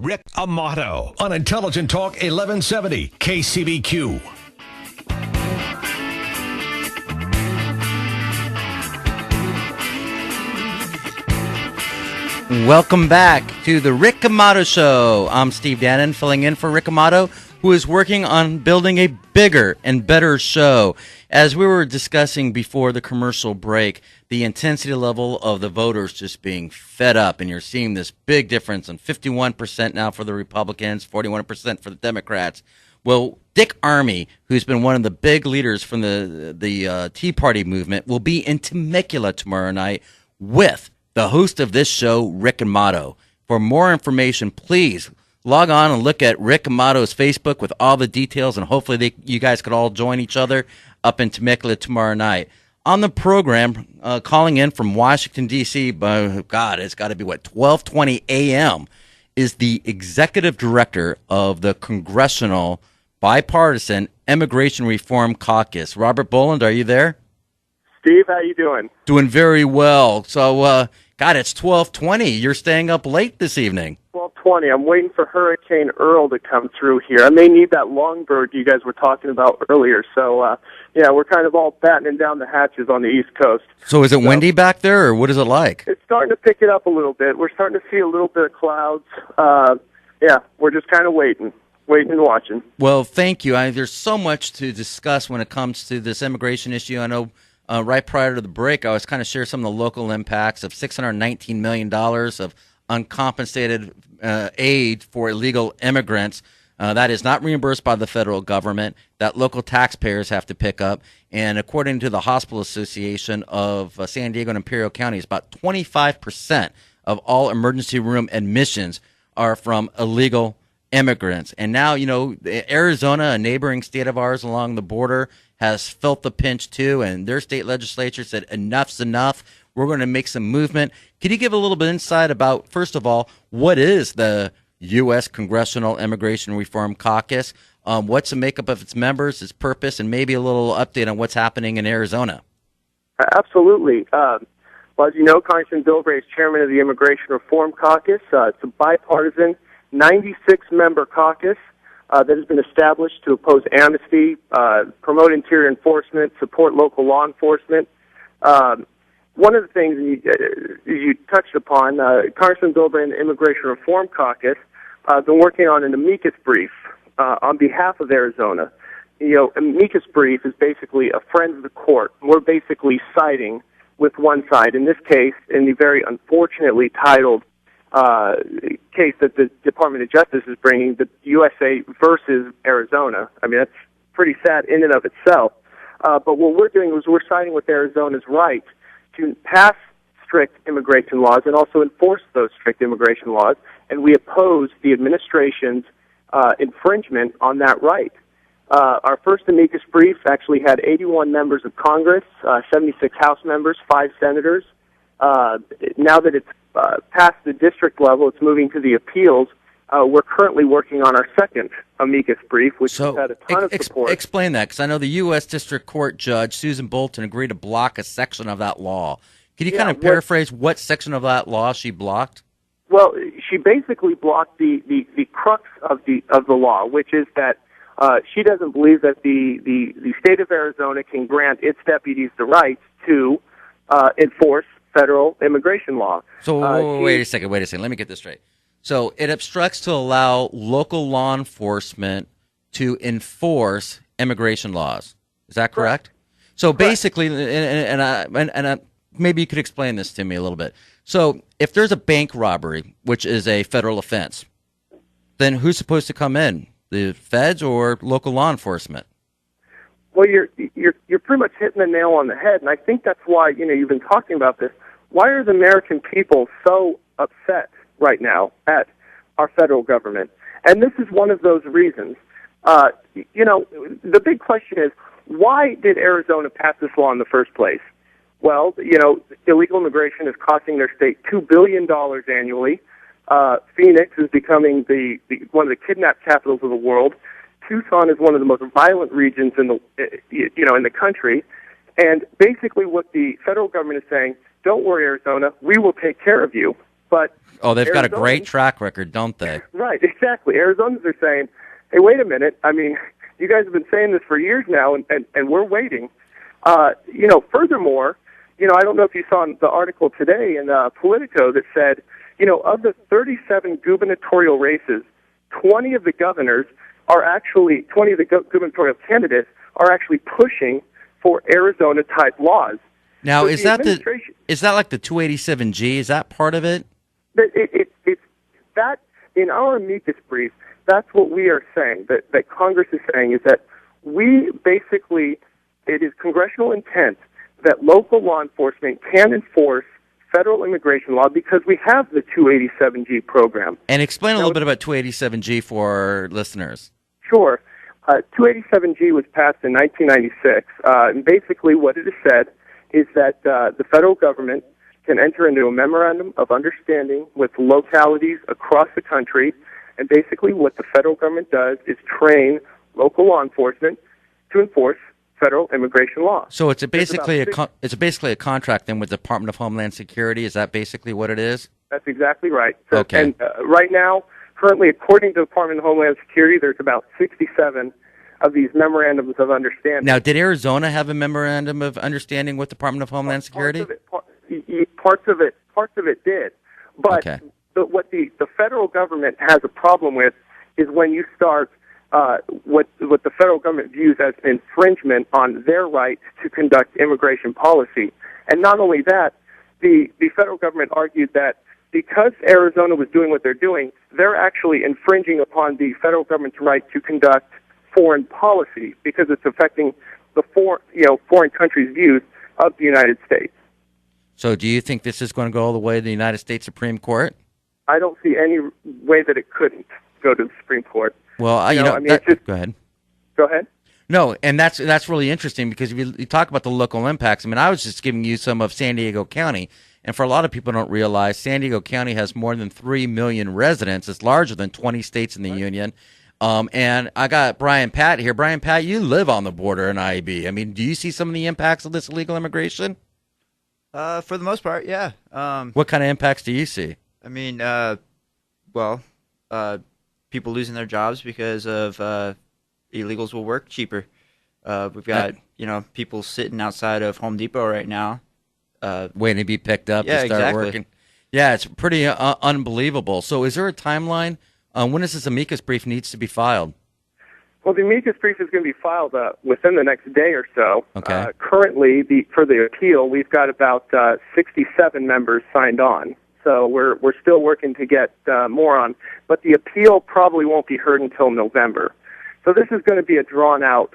Rick Amato on Intelligent Talk 1170 KCBQ. Welcome back to the Rick Amato Show. I'm Steve Danon, filling in for Rick Amato, who is working on building a bigger and better show. As we were discussing before the commercial break, the intensity level of the voters just being fed up, and you're seeing this big difference on 51% now for the Republicans, 41% for the Democrats. Well, Dick Armey, who's been one of the big leaders from the Tea Party movement, will be in Temecula tomorrow night with the host of this show, Rick Amato. For more information, please log on and look at Rick Amato's Facebook with all the details, and hopefully you guys could all join each other up in Temecula tomorrow night. On the program, calling in from Washington, D.C., God, it's got to be, 12:20 a.m., is the executive director of the Congressional Bipartisan Immigration Reform Caucus. Robert Boland, are you there? Steve, how you doing? Doing very well. So, God, it's 12:20. You're staying up late this evening. 12:20. I'm waiting for Hurricane Earl to come through here. I may need that longbird you guys were talking about earlier. So, yeah, we're kind of all battening down the hatches on the East Coast. So is it windy back there, or what is it like? It's starting to pick it up a little bit. We're starting to see a little bit of clouds. Yeah, we're just kind of waiting and watching. Well, thank you. There's so much to discuss when it comes to this immigration issue. I know right prior to the break, I was kind of share some of the local impacts of $619 million of uncompensated aid for illegal immigrants. That is not reimbursed by the federal government, that local taxpayers have to pick up. And according to the Hospital Association of San Diego and Imperial Counties, about 25% of all emergency room admissions are from illegal immigrants. And now, Arizona, a neighboring state of ours along the border, has felt the pinch too, and their state legislature said enough's enough. We're going to make some movement. Can you give a little bit of insight about, first of all, what is the U.S. Congressional Immigration Reform Caucus? What's the makeup of its members, its purpose, and maybe a little update on what's happening in Arizona? Absolutely. Well, as you know, Congressman Bilbray is chairman of the Immigration Reform Caucus. It's a bipartisan 96-member caucus that has been established to oppose amnesty, promote interior enforcement, support local law enforcement. One of the things you touched upon, Congressman Bilbray and the Immigration Reform Caucus have been working on an amicus brief on behalf of Arizona. Amicus brief is basically a friend of the court. We're basically siding with one side, in this case, in the very unfortunately titled case that the Department of Justice is bringing, the USA versus Arizona. I mean, that's pretty sad in and of itself. But what we're doing is we're siding with Arizona's right to pass strict immigration laws and also enforce those strict immigration laws, and we oppose the administration's infringement on that right. Our first amicus brief actually had 81 members of Congress, 76 House members, 5 senators. Now that it's past the district level, it's moving to the appeals. We're currently working on our second amicus brief, which has had a ton of support. Explain that, because I know the U.S. District Court Judge Susan Bolton agreed to block a section of that law. Can you kind of paraphrase what section of that law she blocked? Well, she basically blocked the crux of the law, which is that she doesn't believe that the state of Arizona can grant its deputies the right to enforce federal immigration law. So wait a second. Let me get this straight. So it obstructs to allow local law enforcement to enforce immigration laws. Is that correct? So basically, and maybe you could explain this to me a little bit. So if there's a bank robbery, which is a federal offense, then who's supposed to come in? The feds or local law enforcement? Well, you're pretty much hitting the nail on the head, and I think that's why you've been talking about this. Why are the American people so upset right now at our federal government? And this is one of those reasons. The big question is, why did Arizona pass this law in the first place? Well, illegal immigration is costing their state $2 billion annually. Phoenix is becoming one of the kidnap capitals of the world. Tucson is one of the most violent regions in the country. And basically what the federal government is saying, don't worry, Arizona, we will take care of you. But they've got a Arizonans, great track record, don't they? Right, exactly. Arizonans are saying, hey, wait a minute. I mean, you guys have been saying this for years now, and we're waiting. Furthermore, I don't know if you saw the article today in Politico that said, of the 37 gubernatorial races, 20 of the gubernatorial candidates are actually pushing for Arizona-type laws. Now, So is that like the 287G? Is that part of it? It's that in our amicus brief, that's what we are saying, that Congress is saying, is that we basically, it is congressional intent that local law enforcement can enforce federal immigration law because we have the 287G program. And explain a little bit about 287G for our listeners. Sure. 287G was passed in 1996, and basically what it has said is that the federal government can enter into a memorandum of understanding with localities across the country, and basically what the federal government does is train local law enforcement to enforce federal immigration law. So it's basically a contract then with the Department of Homeland Security. Is that basically what it is? That's exactly right. So, okay. And right now, currently, according to the Department of Homeland Security, there's about 67 of these memorandums of understanding. Now, did Arizona have a memorandum of understanding with the Department of Homeland Security? Parts of it did. But okay. What the federal government has a problem with is when you start what the federal government views as infringement on their right to conduct immigration policy. And not only that, the federal government argued that because Arizona was doing what they're doing, they're actually infringing upon the federal government's right to conduct foreign policy because it's affecting the foreign countries' views of the United States. So do you think this is going to go all the way to the United States Supreme Court? I don't see any way that it couldn't go to the Supreme Court. Well, go ahead. Go ahead. No, and that's really interesting because if you talk about the local impacts, I mean, I was just giving you some of San Diego County, and for a lot of people who don't realize, San Diego County has more than 3 million residents. It's larger than 20 states in the union. And I got Brian Pat here. Brian Pat, you live on the border in IEB. I mean, do you see some of the impacts of this illegal immigration? For the most part, yeah. What kind of impacts do you see? I mean, people losing their jobs because of illegals will work cheaper. We've got people sitting outside of Home Depot right now, waiting to be picked up to start working. Yeah, it's pretty unbelievable. So, is there a timeline? When does this amicus brief needs to be filed? Well, the amicus brief is going to be filed within the next day or so. Okay. Currently, for the appeal, we've got about 67 members signed on. So we're still working to get more on. But the appeal probably won't be heard until November. So this is going to be a drawn-out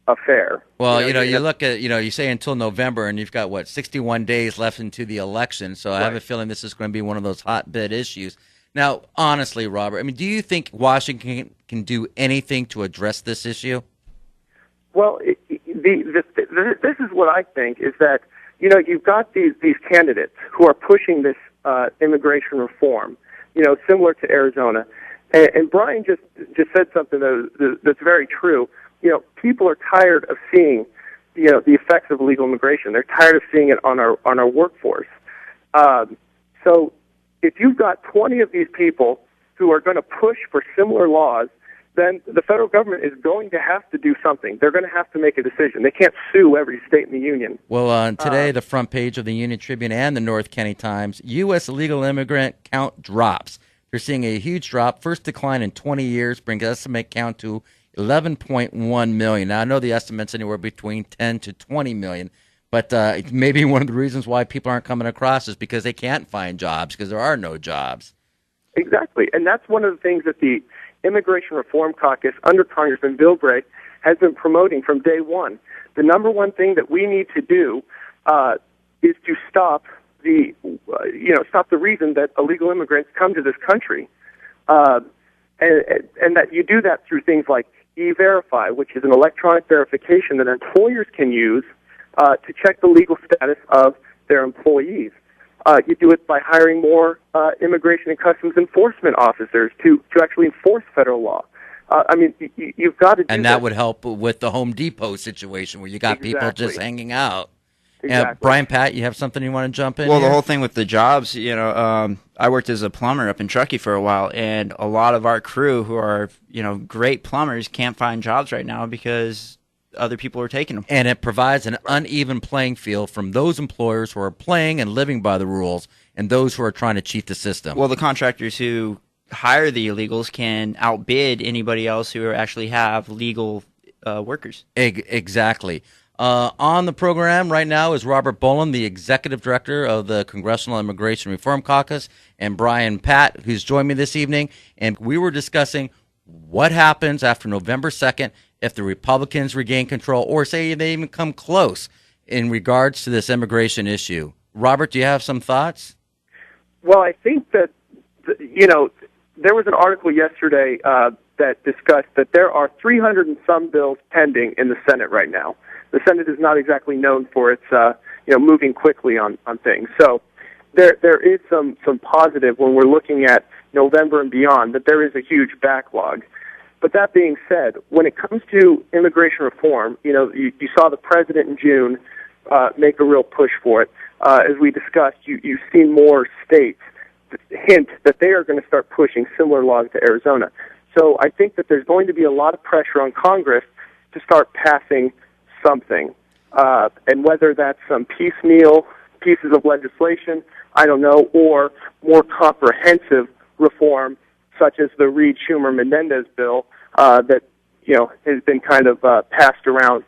affair. Well, you look at, you say until November, and you've got, 61 days left into the election. So I have a feeling this is going to be one of those hotbed issues. Now, honestly, Robert, I mean, do you think Washington can do anything to address this issue? Well, this is what I think, is that, you've got these candidates who are pushing this immigration reform, similar to Arizona. And Brian just said something that's very true. People are tired of seeing, the effects of illegal immigration. They're tired of seeing it on our workforce. So if you've got 20 of these people who are going to push for similar laws, then the federal government is going to have to do something. They're going to have to make a decision. They can't sue every state in the union. Well, today, the front page of the Union Tribune and the North County Times, U.S. illegal immigrant count drops. They're seeing a huge drop. First decline in 20 years brings estimate count to 11.1 million. Now, I know the estimate's anywhere between 10 to 20 million, but maybe one of the reasons why people aren't coming across is because they can't find jobs, because there are no jobs. Exactly, and that's one of the things that the Immigration Reform Caucus under Congressman Bilbray has been promoting from day one. The number one thing that we need to do is to stop the reason that illegal immigrants come to this country, and that you do that through things like E-Verify, which is an electronic verification that employers can use to check the legal status of their employees. You do it by hiring more immigration and customs enforcement officers to actually enforce federal law. You've got to do and that would help with the Home Depot situation where you got people just hanging out. Exactly. Brian, Pat, you have something you want to jump in? Well, here? the whole thing with the jobs, I worked as a plumber up in Truckee for a while, and a lot of our crew who are, great plumbers can't find jobs right now because other people are taking them. And it provides an uneven playing field from those employers who are playing and living by the rules and those who are trying to cheat the system. Well, the contractors who hire the illegals can outbid anybody else who actually have legal workers. Exactly. On the program right now is Robert Boland, the executive director of the Congressional Immigration Reform Caucus, and Brian Pat, who's joined me this evening. And we were discussing what happens after November 2nd if the Republicans regain control or say they even come close in regards to this immigration issue. Robert, do you have some thoughts? Well, I think that, there was an article yesterday that discussed that there are 300 and some bills pending in the Senate right now. The Senate is not exactly known for its, moving quickly on things. So there is some positive when we're looking at November and beyond, that there is a huge backlog. But that being said, when it comes to immigration reform, you saw the president in June make a real push for it. As we discussed, you've seen more states hint that they are going to start pushing similar laws to Arizona. So I think that there's going to be a lot of pressure on Congress to start passing something. And whether that's some piecemeal pieces of legislation, I don't know, or more comprehensive reform, such as the Reed-Schumer-Menendez bill that has been kind of passed around.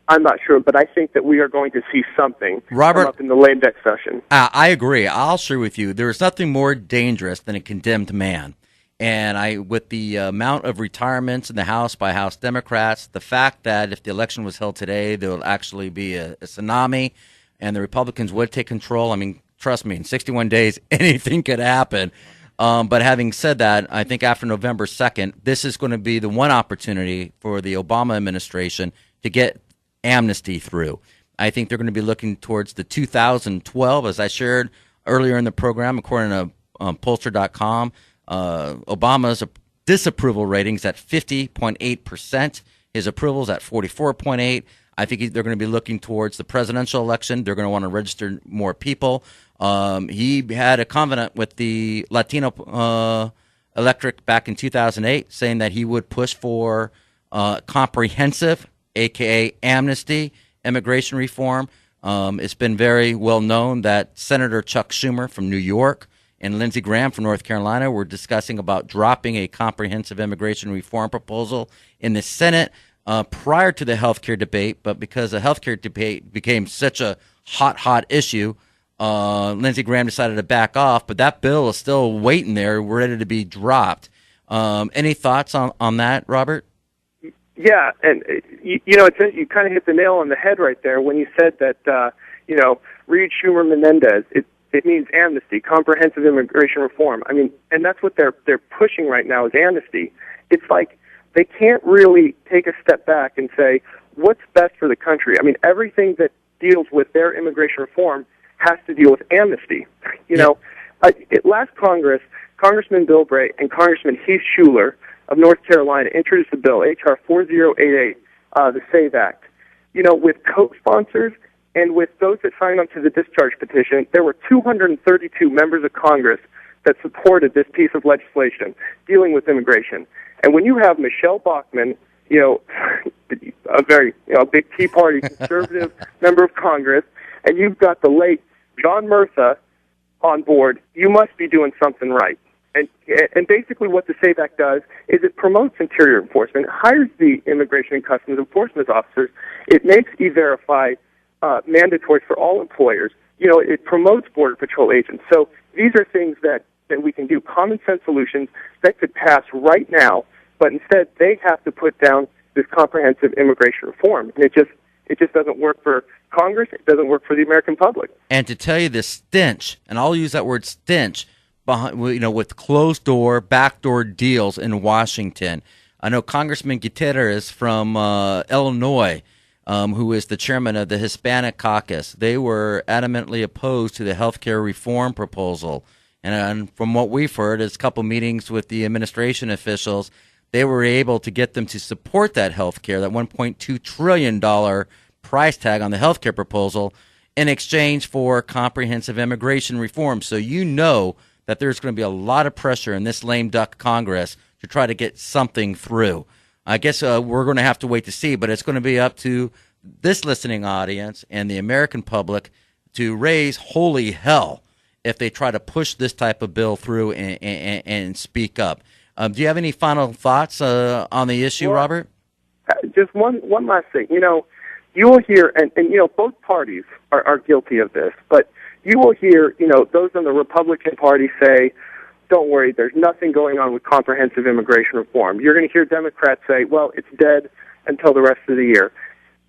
I'm not sure, but I think that we are going to see something Robert, come up in the lame duck session. I agree. I'll share with you. There is nothing more dangerous than a condemned man. And with the amount of retirements in the House by House Democrats, the fact that if the election was held today, there will actually be a tsunami and the Republicans would take control. I mean, trust me, in 61 days, anything could happen. But having said that, I think after November 2nd, this is going to be the one opportunity for the Obama administration to get amnesty through. I think they're going to be looking towards the 2012, as I shared earlier in the program, according to pollster.com. Obama's disapproval ratings at 50.8%. His approval's at 44.8%. I think they're going to be looking towards the presidential election. They're going to want to register more people. He had a covenant with the Latino electorate back in 2008, saying that he would push for comprehensive, a.k.a. amnesty, immigration reform. It's been very well known that Senator Chuck Schumer from New York and Lindsey Graham from North Carolina were discussing about dropping a comprehensive immigration reform proposal in the Senate prior to the health care debate. But because the health care debate became such a hot issue, Lindsey Graham decided to back off. But that bill is still waiting there, ready to be dropped. Any thoughts on that, Robert? Yeah, and you kind of hit the nail on the head right there when you said that Reed-Schumer-Menendez, it means amnesty, comprehensive immigration reform. I mean, and that's what they're pushing right now is amnesty. It's like they can't really take a step back and say what's best for the country. I mean, everything that deals with their immigration reform has to deal with amnesty. Last Congress, Congressman Bilbray and Congressman Heath Shuler of North Carolina introduced a bill, H.R. 4088, the SAVE Act. With co-sponsors and with those that signed on to the discharge petition, there were 232 members of Congress that supported this piece of legislation dealing with immigration. And when you have Michelle Bachmann, a very big Tea Party conservative member of Congress, and you've got the late John Murtha on board, you must be doing something right. And basically what the SAVE Act does is it promotes interior enforcement, hires the Immigration and Customs Enforcement officers, it makes E-Verify mandatory for all employers, it promotes Border Patrol agents. So these are things that we can do, common sense solutions that could pass right now, but instead they have to put down this comprehensive immigration reform. And it just doesn't work for Congress, it doesn't work for the American public. And to tell you the stench, and I'll use that word stench, behind, with closed-door, backdoor deals in Washington. I know Congressman Gutierrez from Illinois, who is the chairman of the Hispanic Caucus, they were adamantly opposed to the health care reform proposal. And from what we've heard, is a couple meetings with the administration officials, they were able to get them to support that health care, that $1.2 trillion price tag on the health care proposal in exchange for comprehensive immigration reform. So you know that there's going to be a lot of pressure in this lame duck Congress to try to get something through. I guess we're going to have to wait to see, but it's going to be up to this listening audience and the American public to raise holy hell if they try to push this type of bill through and speak up. Do you have any final thoughts on the issue, Robert? Just one last thing. You will hear, and both parties are guilty of this, but you will hear, those on the Republican Party say, don't worry, there's nothing going on with comprehensive immigration reform. You're going to hear Democrats say, well, it's dead until the rest of the year.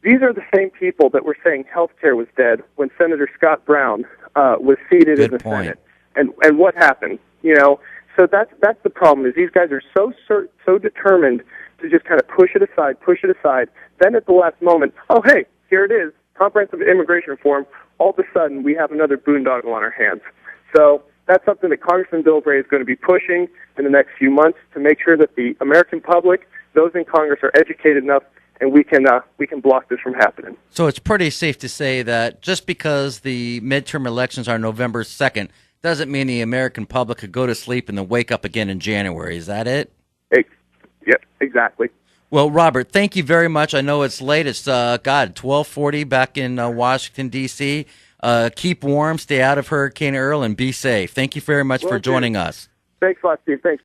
These are the same people that were saying health care was dead when Senator Scott Brown was seated in the Senate. And what happened? So that's the problem, is these guys are so determined to just kind of push it aside. Then at the last moment, oh, hey, here it is, comprehensive immigration reform. All of a sudden, we have another boondoggle on our hands. So that's something that Congressman Bilbray is going to be pushing in the next few months to make sure that the American public, those in Congress, are educated enough, and we can block this from happening. So it's pretty safe to say that just because the midterm elections are November 2nd doesn't mean the American public could go to sleep and then wake up again in January. Is that it? Yep, exactly. Well, Robert, thank you very much. I know it's late. It's, 12:40 back in Washington, D.C. Keep warm, stay out of Hurricane Earl, and be safe. Thank you very much for joining us. Thanks a lot, Steve. Thanks.